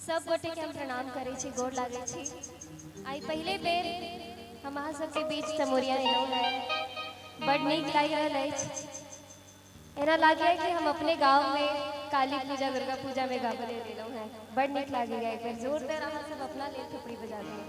सब गोटे के हम प्रणाम करे छी, गोर लागे छी। आई पहले बेर हम अहाँ सबके बीच समोरिया एलहुँ है, बड़ नीक लागि रहल अछि। एना लागे कि हम अपने गांव में काली पूजा दुर्गा पूजा में गाबे एलहुँ है, बड़ नीक लागेगा। एक बार जोरदार अहाँ सब अपना लेल थपड़ी बजा दिए।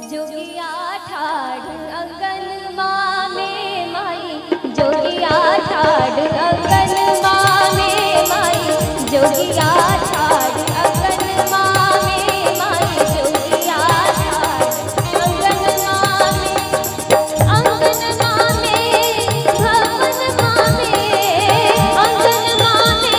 जोगिया ठाड़ अंगन मामे माई, जोगिया ठाड़ अंगन मामे माई, जोगिया ठाड़ अंगन मामे माई, जोगिया ठाड़ अंगन मामे, अंगन मामे भवन मामे, अंगन मामे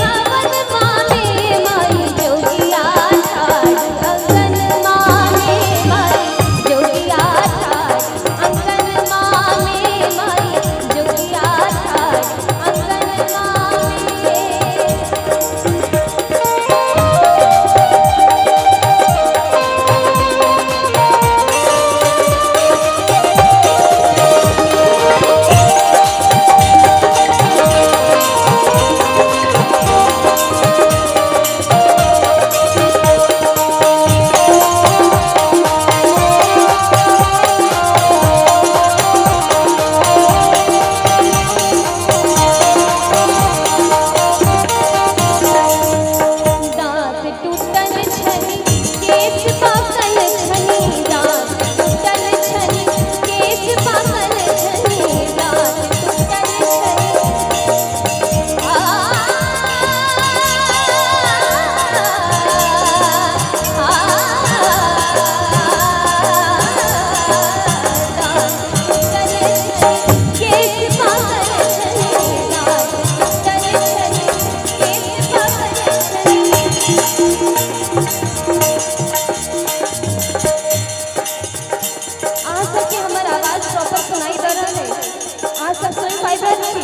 भवन मामे माई, जोगिया ठाड़ अंगन मामे माई, जोगिया ठाड़ अंगन मामे माई, जोगिया ठाड़ अंगन मामे। दांत टूटल छनी केश पाकल छनी, दांत टूटल छनी केश पाकल छनी, दांत टूटल छनी आ दांत टूटल छनी केश पाकल छनी, दांत टूटल छनी केश पाकल छनी। अहाँ सबके हमर आवाज प्रॉपर सुनाई दे रहल है? अहाँ सब सुन पाबि रहल छी?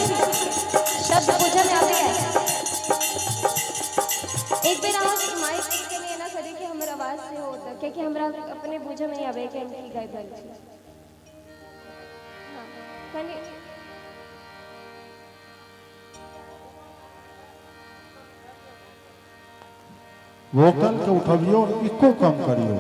शब्द बुझे में आबे है? एक बेर अहाँ माइक के लिए ना करे कि हमर आवाज से होता, क्योंकि हमरा अपने बुझे में नहीं आबे कि हम की गाबि रहल छी। हाँ, कनी वोकल के उठबियो और इको कम करियो।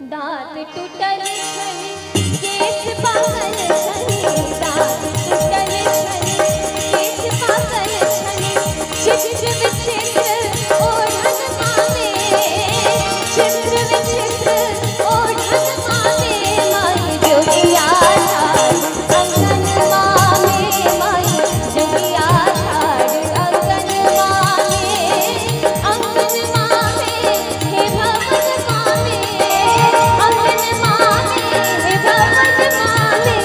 दांत टूटल छनी केश पाकल छनी, दांत टूटल छनी केश पाकल छनी, चित्र विचित्र ओढ़न मामे, चित्र विचित्र ओढ़न मामे माई, जोगिया ठाड़ अंगन मामे माई, जोगिया ठाड़ अंगन मामे, अंगन मामे हे भवन मामे, अंगन मामे हे भवन मामे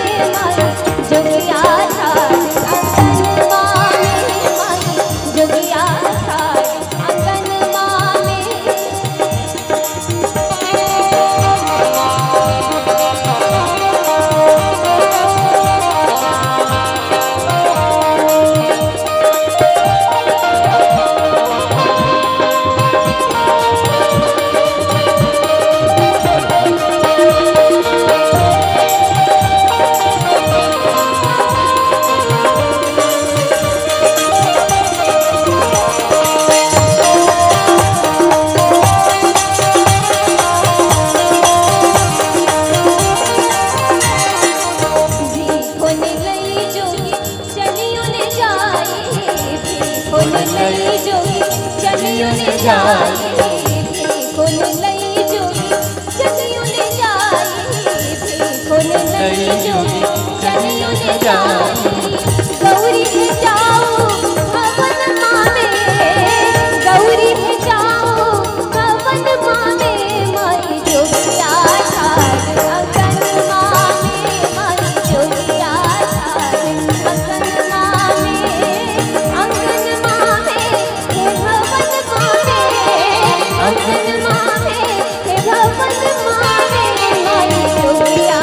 अंगन मावे हे भवन मावे माई जोगिया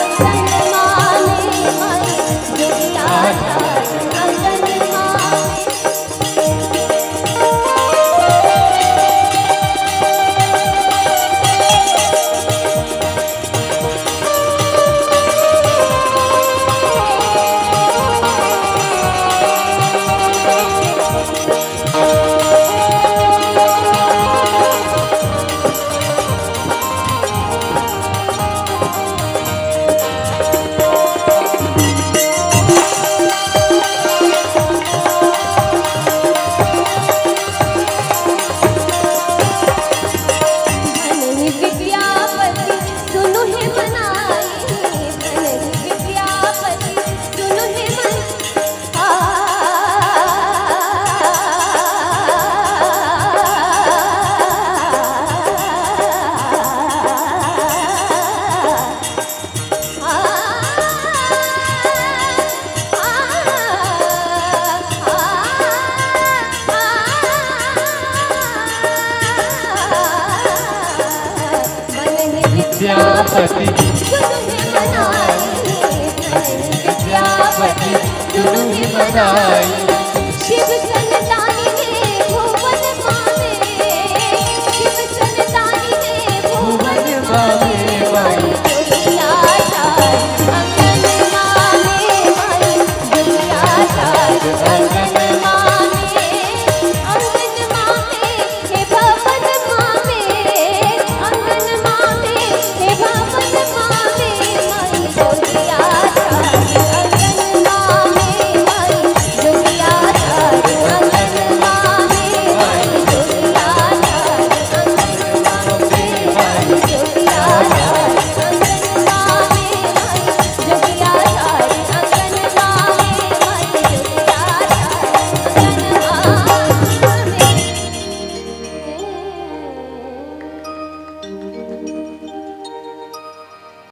अंगन मावे माई जोगिया अंगन मावे। विद्यापति विद्यापति दुल्हन बनाई शिव